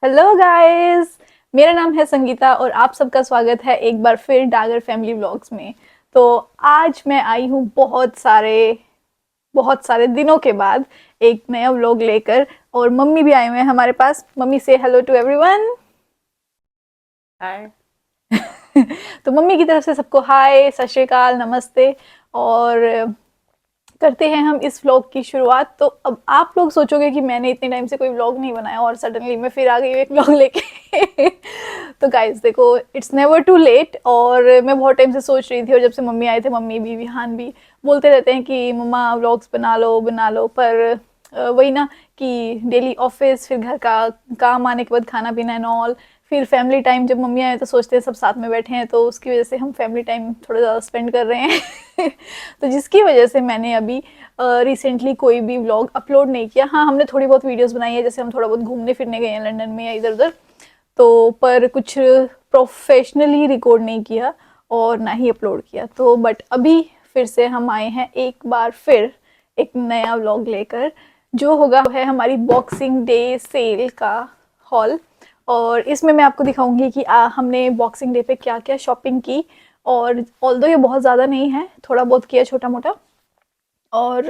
Hello guys. मेरा नाम है संगीता और आप सबका स्वागत है एक बार फिर डागर फैमिली व्लॉग्स में। तो आज मैं आई हूँ बहुत सारे दिनों के बाद एक नया व्लॉग लेकर, और मम्मी भी आए हुए हैं हमारे पास। मम्मी से हेलो टू एवरीवन। हाय। तो मम्मी की तरफ से सबको हाय, सत श्री अकाल, नमस्ते। और करते हैं हम इस व्लॉग की शुरुआत। तो अब आप लोग सोचोगे कि मैंने इतने टाइम से कोई व्लॉग नहीं बनाया और सडनली मैं फिर आ गई हूँ एक व्लॉग लेके। तो गाइस देखो, इट्स नेवर टू लेट। और मैं बहुत टाइम से सोच रही थी, और जब से मम्मी आए थे, मम्मी भी, विहान भी बोलते रहते हैं कि मम्मा व्लॉग्स बना लो, पर वही ना कि डेली ऑफिस, फिर घर का काम, आने के बाद खाना पीना एंड ऑल, फिर फैमिली टाइम। जब मम्मी आए तो सोचते हैं सब साथ में बैठे हैं, तो उसकी वजह से हम फैमिली टाइम थोड़ा ज़्यादा स्पेंड कर रहे हैं। तो जिसकी वजह से मैंने अभी रिसेंटली कोई भी व्लॉग अपलोड नहीं किया। हाँ, हमने थोड़ी बहुत वीडियोस बनाई है, जैसे हम थोड़ा बहुत घूमने फिरने गए हैं लंदन में या इधर उधर, तो पर कुछ प्रोफेशनली रिकॉर्ड नहीं किया और ना ही अपलोड किया। तो बट अभी फिर से हम आए हैं एक बार फिर एक नया व्लॉग लेकर, जो होगा है हमारी बॉक्सिंग डे सेल का हॉल। और इसमें मैं आपको दिखाऊंगी कि हमने बॉक्सिंग डे पे क्या क्या शॉपिंग की। और ऑल्दो ये बहुत ज़्यादा नहीं है, थोड़ा बहुत किया छोटा मोटा, और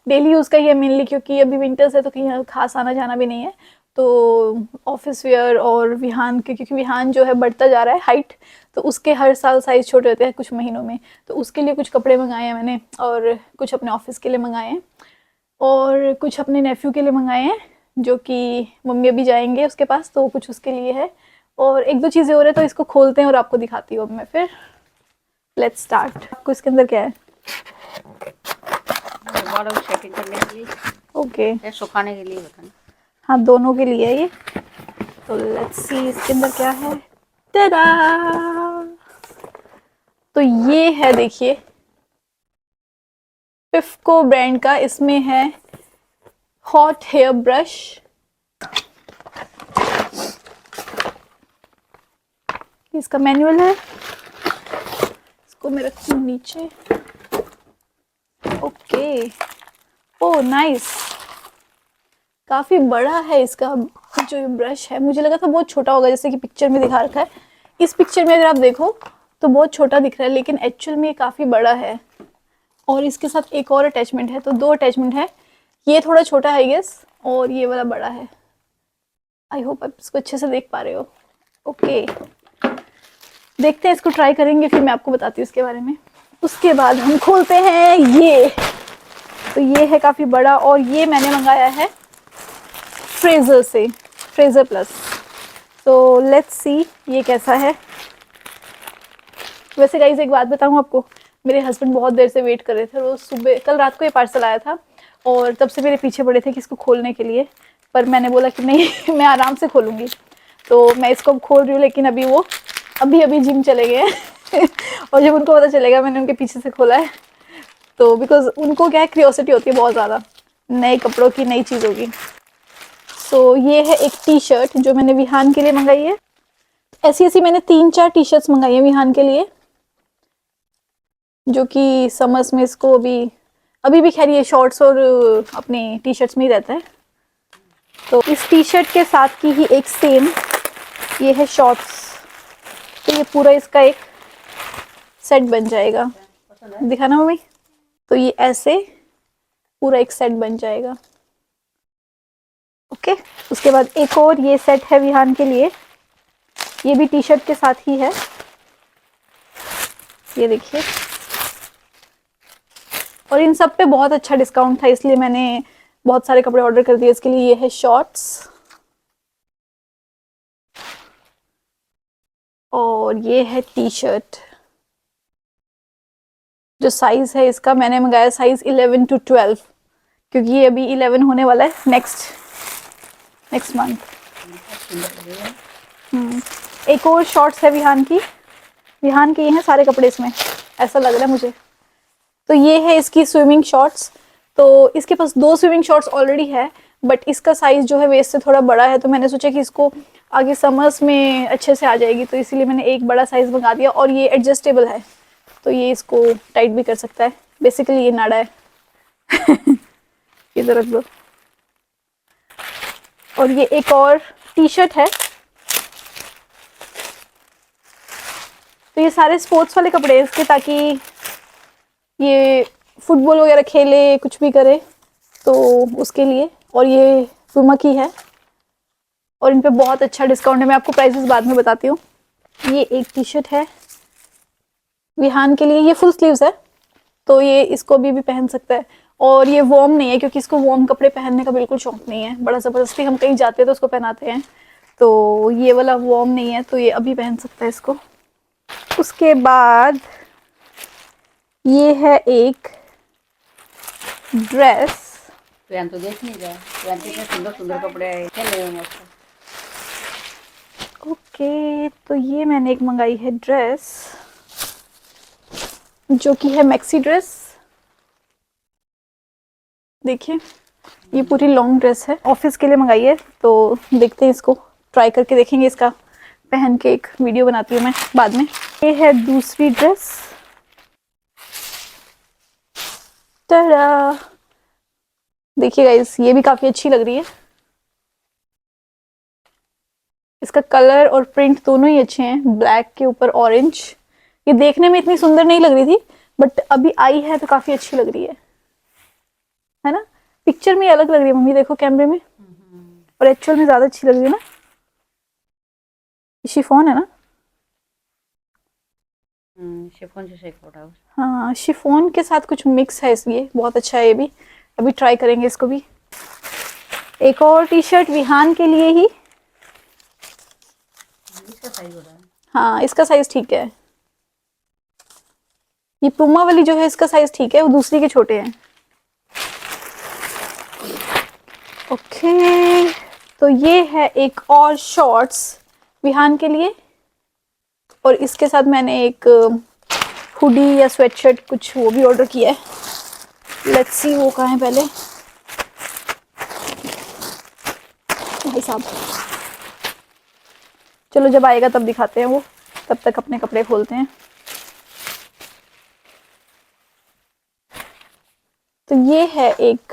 डेली यूज़ का ही है मेनली, क्योंकि अभी विंटर्स है तो कहीं खास आना जाना भी नहीं है। तो ऑफिस वेयर और विहान के, क्योंकि विहान जो है बढ़ता जा रहा है हाइट, तो उसके हर साल साइज़ छोटे होते हैं कुछ महीनों में। तो उसके लिए कुछ कपड़े मंगाए हैं मैंने, और कुछ अपने ऑफिस के लिए मंगाए हैं, और कुछ अपने नेफ्यू के लिए मंगाए हैं, जो कि मम्मी अभी जाएंगे उसके पास, तो कुछ उसके लिए है। और एक दो चीज़ें और है, तो इसको खोलते हैं और आपको दिखाती हूँ अब मैं फिर। Let's start. आपको इसके अंदर क्या है? बालों की सेटिंग करने के लिए ओके। या सुखाने के लिए बताना। हाँ, दोनों के लिए है ये। तो लेट्स सी इसके अंदर क्या है। tada! तो ये है, देखिए, पिफको ब्रांड का। इसमें है हॉट हेयर ब्रश, इसका मैनुअल है, इसको मैं रखती हूँ नीचे। ओके। ओ नाइस, काफी बड़ा है इसका जो ये ब्रश है। मुझे लगा था बहुत छोटा होगा, जैसे कि पिक्चर में दिखा रखा है। इस पिक्चर में अगर आप देखो तो बहुत छोटा दिख रहा है, लेकिन एक्चुअल में ये काफी बड़ा है। और इसके साथ एक और अटैचमेंट है, तो दो अटैचमेंट है। ये थोड़ा छोटा है गेस, और ये वाला बड़ा है। आई होप आप इसको अच्छे से देख पा रहे हो। ओके, देखते हैं, इसको ट्राई करेंगे, फिर मैं आपको बताती हूँ इसके बारे में। उसके बाद हम खोलते हैं ये। तो ये है काफ़ी बड़ा, और ये मैंने मंगाया है फ्रेज़र से, फ्रेज़र प्लस। तो लेट्स सी ये कैसा है। वैसे गाइस एक बात बताऊँ आपको, मेरे हस्बैंड बहुत देर से वेट कर रहे थे। वो सुबह, कल रात को ये पार्सल आया था, और तब से मेरे पीछे पड़े थे कि इसको खोलने के लिए, पर मैंने बोला कि नहीं, मैं आराम से खोलूँगी। तो मैं इसको खोल रही हूँ, लेकिन अभी वो अभी अभी जिम चले गए हैं। और जब उनको पता चलेगा मैंने उनके पीछे से खोला है, तो बिकॉज उनको क्या है, क्यूरियोसिटी होती है बहुत ज़्यादा नए कपड़ों की, नई चीज़ों की। सो ये है एक टी शर्ट जो मैंने विहान के लिए मंगाई है। ऐसी ऐसी मैंने 3-4 टी शर्ट्स मंगाई है विहान के लिए, जो कि समर्स में इसको अभी अभी भी खैर ये शॉर्ट्स और अपने टी शर्ट्स में ही रहता है। तो इस टी शर्ट के साथ की ही एक सेम ये है शॉर्ट्स। तो ये पूरा इसका एक सेट बन जाएगा। दिखाना मम्मी। तो ये ऐसे पूरा एक सेट बन जाएगा। ओके। उसके बाद एक और ये सेट है विहान के लिए, ये भी टी शर्ट के साथ ही है। ये देखिए, और इन सब पे बहुत अच्छा डिस्काउंट था, इसलिए मैंने बहुत सारे कपड़े ऑर्डर कर दिए इसके लिए। ये है शॉर्ट्स, और ये है टी शर्ट। जो साइज है इसका, मैंने मंगाया साइज 11 to 12, क्योंकि ये अभी 11 होने वाला है नेक्स्ट मंथ। एक और शॉर्ट्स है विहान की। विहान के ये हैं सारे कपड़े इसमें, ऐसा लग रहा है मुझे। तो ये है इसकी स्विमिंग शॉर्ट्स। तो इसके पास 2 स्विमिंग शॉर्ट्स ऑलरेडी है, बट इसका साइज़ जो है वेस्ट से थोड़ा बड़ा है, तो मैंने सोचा कि इसको आगे समर्स में अच्छे से आ जाएगी, तो इसीलिए मैंने एक बड़ा साइज़ मंगा दिया। और ये एडजस्टेबल है, तो ये इसको टाइट भी कर सकता है। बेसिकली ये नाड़ा है। इधर रख दो। और ये एक और टी शर्ट है। तो ये सारे स्पोर्ट्स वाले कपड़े हैं इसके, ताकि ये फुटबॉल वगैरह खेले, कुछ भी करे तो उसके लिए। और ये पुमा की है और इन पे बहुत अच्छा डिस्काउंट है। मैं आपको प्राइसेस बाद में बताती हूँ। ये एक टी शर्ट है विहान के लिए, ये फुल स्लीव्स है, तो ये इसको भी पहन सकता है। और ये वार्म नहीं है, क्योंकि इसको वार्म कपड़े पहनने का बिल्कुल शौक नहीं है। बड़ा ज़बरदस्ती हम कहीं जाते हैं तो उसको पहनाते हैं, तो ये वाला वार्म नहीं है, तो ये अभी पहन सकता है इसको। उसके बाद ये है एक ड्रेस। प्रियान तो देख नहीं रहा, प्रियान के इतने सुंदर सुंदर कपड़े आए, क्या ले मस्त। ओके, तो ये मैंने एक मंगाई है ड्रेस, जो कि है मैक्सी ड्रेस। देखिए, ये पूरी लॉन्ग ड्रेस है, ऑफिस के लिए मंगाई है। तो देखते हैं, इसको ट्राई करके देखेंगे, इसका पहन के एक वीडियो बनाती हूँ मैं बाद में। ये है दूसरी ड्रेस। टाडा! देखिए गाइस, ये भी काफ़ी अच्छी लग रही है। इसका कलर और प्रिंट दोनों ही अच्छे हैं, ब्लैक के ऊपर ऑरेंज। ये देखने में इतनी सुंदर नहीं लग रही थी, बट अभी आई है तो काफ़ी अच्छी लग रही है ना। पिक्चर में अलग लग रही है मम्मी, देखो कैमरे में, और एक्चुअल में ज़्यादा अच्छी लग रही है ना। शिफॉन है ना। शिफॉन से शेक हो रहा है। हाँ, शिफॉन के साथ कुछ मिक्स है, इसलिए बहुत अच्छा है ये भी। अभी ट्राई करेंगे इसको भी। एक और टी शर्ट विहान के लिए ही। इसका साइज हो रहा है। हाँ, इसका साइज ठीक है। ये पुमा वाली जो है, इसका साइज ठीक है, वो दूसरी के छोटे हैं। ओके, तो ये है एक और शॉर्ट्स विहान के लिए, और इसके साथ मैंने एक हुडी या स्वेटशर्ट कुछ वो भी ऑर्डर किया है। लेट्स सी वो कहाँ है पहले। भाई साहब, चलो जब आएगा तब दिखाते हैं वो, तब तक अपने कपड़े खोलते हैं। तो ये है एक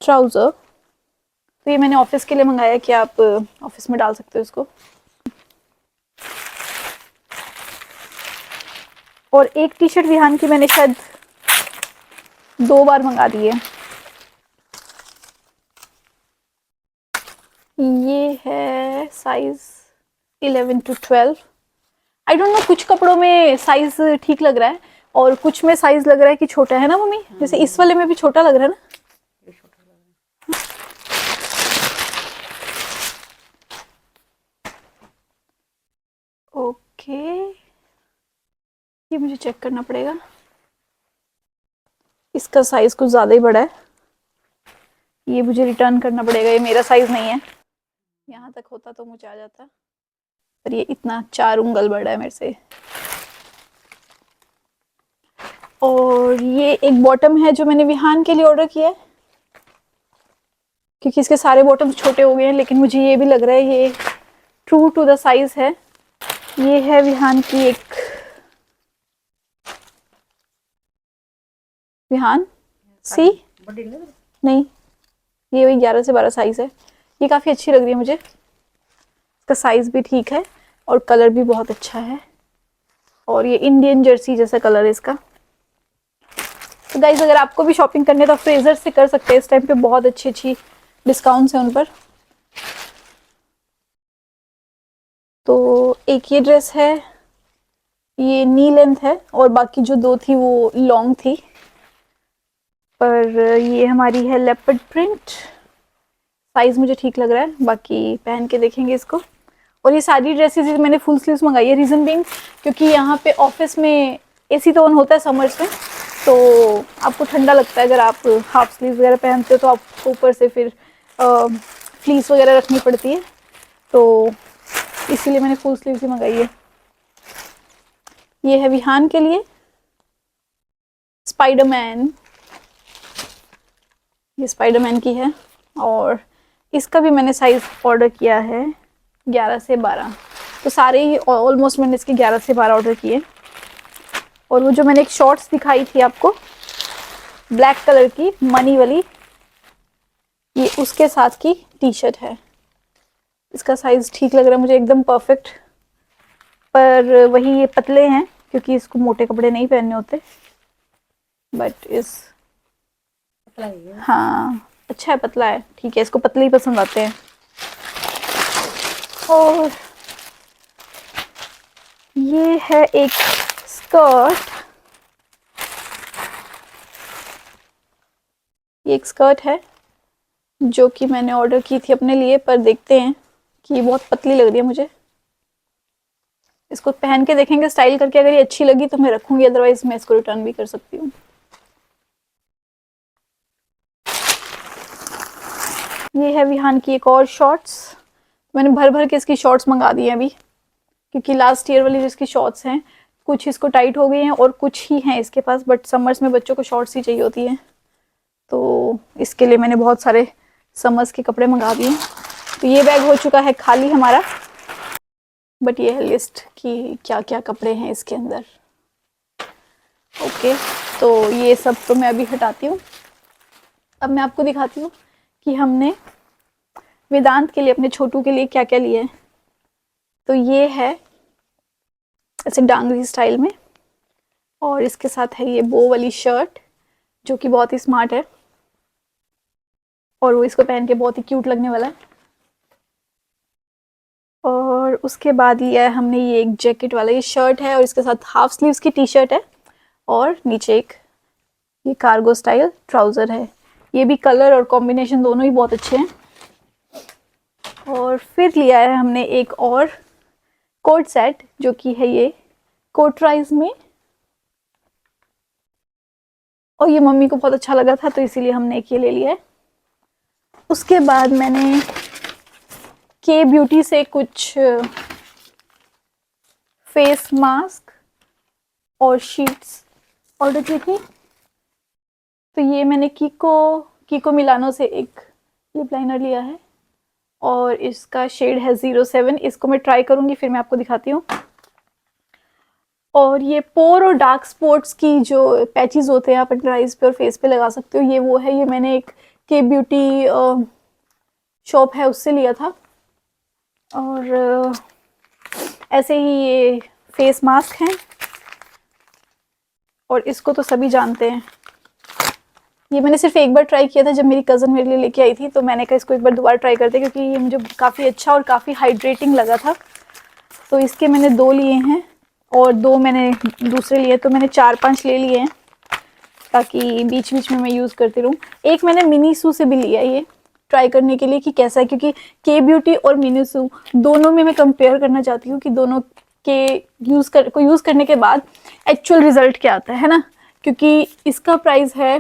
ट्राउज़र, तो ये मैंने ऑफिस के लिए मंगाया कि आप ऑफिस में डाल सकते हो इसको। और एक टी शर्ट विहान की मैंने शायद 2 बार मंगा दी है। ये है size 11 to 12। I don't know, कुछ कपड़ों में साइज ठीक लग रहा है और कुछ में साइज लग रहा है कि छोटा है ना मम्मी। जैसे इस वाले में भी छोटा लग रहा है ना। ये छोटा लग रहा है। ओके, ये मुझे चेक करना पड़ेगा, इसका साइज कुछ ज़्यादा ही बड़ा है। ये मुझे रिटर्न करना पड़ेगा, ये मेरा साइज नहीं है। यहाँ तक होता तो मुझे आ जाता, पर ये इतना 4 उंगल बड़ा है मेरे से। और ये एक बॉटम है जो मैंने विहान के लिए ऑर्डर किया है, क्योंकि इसके सारे बॉटम्स छोटे हो गए हैं, लेकिन मुझे ये भी लग रहा है ये ट्रू टू द साइज है। ये है विहान की एक, विहान सी बड़ी लग रही है। नहीं, ये वही 11 से 12 साइज है। ये काफ़ी अच्छी लग रही है मुझे, इसका साइज भी ठीक है और कलर भी बहुत अच्छा है, और ये इंडियन जर्सी जैसा कलर है इसका। तो गाइज, अगर आपको भी शॉपिंग करनी है तो फ्रेजर से कर सकते हैं, इस टाइम पे बहुत अच्छी अच्छी डिस्काउंट्स हैं उन पर। तो एक ये ड्रेस है, ये नी लेंथ है, और बाकी जो 2 थी वो लॉन्ग थी। पर ये हमारी है लेपर्ड प्रिंट, साइज मुझे ठीक लग रहा है, बाकी पहन के देखेंगे इसको। और ये सारी ड्रेसेस मैंने फुल स्लीव्स मंगाई है, रीज़न बीइंग क्योंकि यहाँ पे ऑफिस में एसी तो ऑन होता है समर्स में, तो आपको ठंडा लगता है। अगर आप हाफ स्लीव वगैरह पहनते हो तो आपको ऊपर से फिर फ्लीस वगैरह रखनी पड़ती है, तो इसीलिए मैंने फुल स्लीव्स ही मंगाई है। ये है विहान के लिए स्पाइडरमैन, ये स्पाइडरमैन की है, और इसका भी मैंने साइज़ ऑर्डर किया है 11 से 12। तो सारे ही ऑलमोस्ट मैंने इसके 11 से 12 ऑर्डर किए। और वो जो मैंने एक शॉर्ट्स दिखाई थी आपको ब्लैक कलर की मनी वाली, ये उसके साथ की टी शर्ट है। इसका साइज़ ठीक लग रहा है मुझे, एकदम परफेक्ट। पर वही ये पतले हैं क्योंकि इसको मोटे कपड़े नहीं पहनने होते। बट इस पतला है। हाँ अच्छा है, पतला है, ठीक है, इसको पतले ही पसंद आते हैं। और ये है एक स्कर्ट, ये एक स्कर्ट है जो कि मैंने ऑर्डर की थी अपने लिए, पर देखते हैं कि ये बहुत पतली लग रही है मुझे। इसको पहन के देखेंगे स्टाइल करके, अगर ये अच्छी लगी तो मैं रखूंगी, अदरवाइज मैं इसको रिटर्न भी कर सकती हूँ। ये है विहान की एक और शॉर्ट्स। मैंने भर भर के इसकी शॉर्ट्स मंगा दी हैं अभी, क्योंकि लास्ट ईयर वाली जो इसकी शॉर्ट्स हैं कुछ इसको टाइट हो गई हैं और कुछ ही हैं इसके पास, बट समर्स में बच्चों को शॉर्ट्स ही चाहिए होती हैं, तो इसके लिए मैंने बहुत सारे समर्स के कपड़े मंगा दिए। तो ये बैग हो चुका है खाली हमारा, बट ये है लिस्ट कि क्या क्या कपड़े हैं इसके अंदर। ओके, तो ये सब तो मैं अभी हटाती हूँ। अब मैं आपको दिखाती हूँ कि हमने वेदांत के लिए, अपने छोटू के लिए क्या क्या लिया है। तो ये है ऐसे डांगरी स्टाइल में, और इसके साथ है ये बो वाली शर्ट जो कि बहुत ही स्मार्ट है, और वो इसको पहन के बहुत ही क्यूट लगने वाला है। और उसके बाद लिया है हमने ये एक जैकेट वाला, ये शर्ट है और इसके साथ हाफ स्लीव्स की टी शर्ट है, और नीचे एक ये कार्गो स्टाइल ट्राउज़र है। ये भी कलर और कॉम्बिनेशन दोनों ही बहुत अच्छे हैं। और फिर लिया है हमने एक और कोट सेट जो कि है ये कोटराइज में, और ये मम्मी को बहुत अच्छा लगा था तो इसीलिए हमने एक ये ले लिया है। उसके बाद मैंने के ब्यूटी से कुछ फेस मास्क और शीट्स ऑर्डर की थी। तो ये मैंने कीको मिलानो से एक लिप लाइनर लिया है, और इसका शेड है 07। इसको मैं ट्राई करूँगी, फिर मैं आपको दिखाती हूँ। और ये पोर और डार्क स्पॉट्स की जो पैचेस होते हैं आप अपने आइज पे और फेस पे लगा सकते हो, ये वो है। ये मैंने एक के ब्यूटी शॉप है उससे लिया था। और ऐसे ही ये फेस मास्क हैं, और इसको तो सभी जानते हैं। ये मैंने सिर्फ एक बार ट्राई किया था जब मेरी कज़न मेरे लिए लेके आई थी, तो मैंने कहा इसको एक बार दोबारा ट्राई करते क्योंकि ये मुझे काफ़ी अच्छा और काफ़ी हाइड्रेटिंग लगा था। तो इसके मैंने 2 लिए हैं और 2 मैंने दूसरे लिए, तो मैंने 4-5 ले लिए हैं ताकि बीच बीच में मैं यूज़ करती रहूँ। एक मैंने मिनीसू से भी लिया ये ट्राई करने के लिए कि कैसा है, क्योंकि के ब्यूटी और मिनीसू दोनों में मैं कंपेयर करना चाहती हूँ कि दोनों के यूज़ करने के बाद एक्चुअल रिज़ल्ट क्या आता है ना। क्योंकि इसका प्राइस है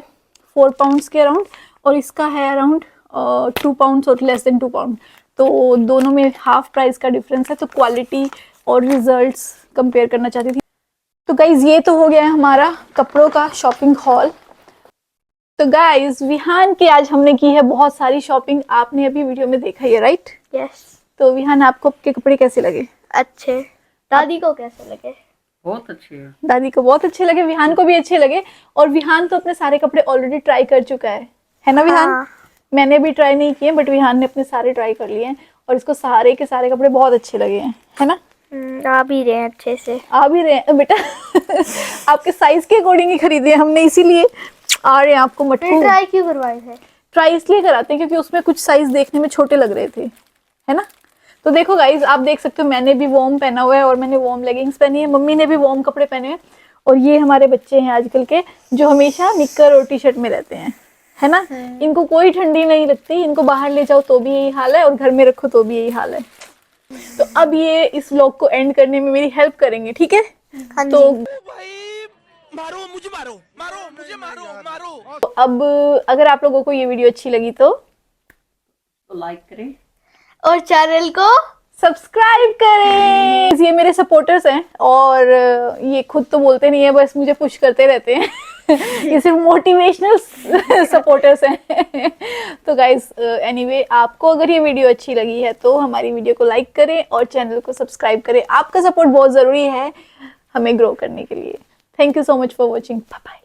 4 पाउंड्स के अराउंड और इसका है अराउंड 2 पाउंड्स और लेस देन 2 पाउंड, तो दोनों में हाफ प्राइस का डिफरेंस है। तो क्वालिटी और रिजल्ट्स कंपेयर करना चाहती थी। तो गाइज ये तो हो गया है हमारा कपड़ों का शॉपिंग हॉल। तो गाइज विहान की आज हमने की है बहुत सारी शॉपिंग, आपने अभी वीडियो में देखा ही है, राइट? यस। तो विहान आपको आपके कपड़े कैसे लगे? अच्छे। दादी को कैसे लगे? बहुत अच्छे है। दादी को बहुत अच्छे लगे, विहान को भी अच्छे लगे। और विहान तो अपने सारे कपड़े ऑलरेडी ट्राई कर चुका है ना विहान? हाँ। मैंने भी ट्राई नहीं किए, बट विहान ने अपने सारे ट्राई कर लिए हैं और इसको सारे के सारे कपड़े बहुत अच्छे लगे हैं, है ना? आ भी रहे हैं अच्छे से। आ भी रहे हैं बेटा। आपके साइज के अकॉर्डिंग ही खरीदे हैं हमने, इसीलिए आ रहे हैं आपको मटकू। ट्राई क्यों करवाए थे? ट्राई इसलिए कराते हैं क्योंकि उसमें कुछ साइज देखने में छोटे लग रहे थे, है ना? तो देखो गाइज, आप देख सकते हो मैंने भी वॉर्म पहना हुआ है और मैंने वॉर्म लेगिंग्स पहनी है, मम्मी ने भी वॉर्म कपड़े पहने हैं। और ये हमारे बच्चे हैं आजकल के जो हमेशा निक्कर और टी शर्ट में रहते हैं, है ना? इनको कोई ठंडी नहीं लगती, इनको बाहर ले जाओ तो भी यही हाल है और घर में रखो तो भी यही हाल है। तो अब ये इस व्लॉग को एंड करने में मेरी हेल्प करेंगे, ठीक है? तो मारो मुझे, मारो मुझे, मारो। तो अब अगर आप लोगों को ये वीडियो अच्छी लगी तो लाइक करें और चैनल को सब्सक्राइब करें। ये मेरे सपोर्टर्स हैं और ये खुद तो बोलते नहीं है, बस मुझे पुश करते रहते हैं। ये सिर्फ मोटिवेशनल सपोर्टर्स हैं। तो गाइज एनीवे, आपको अगर ये वीडियो अच्छी लगी है तो हमारी वीडियो को लाइक करें और चैनल को सब्सक्राइब करें। आपका सपोर्ट बहुत ज़रूरी है हमें ग्रो करने के लिए। Thank you so much for watching. Bye bye.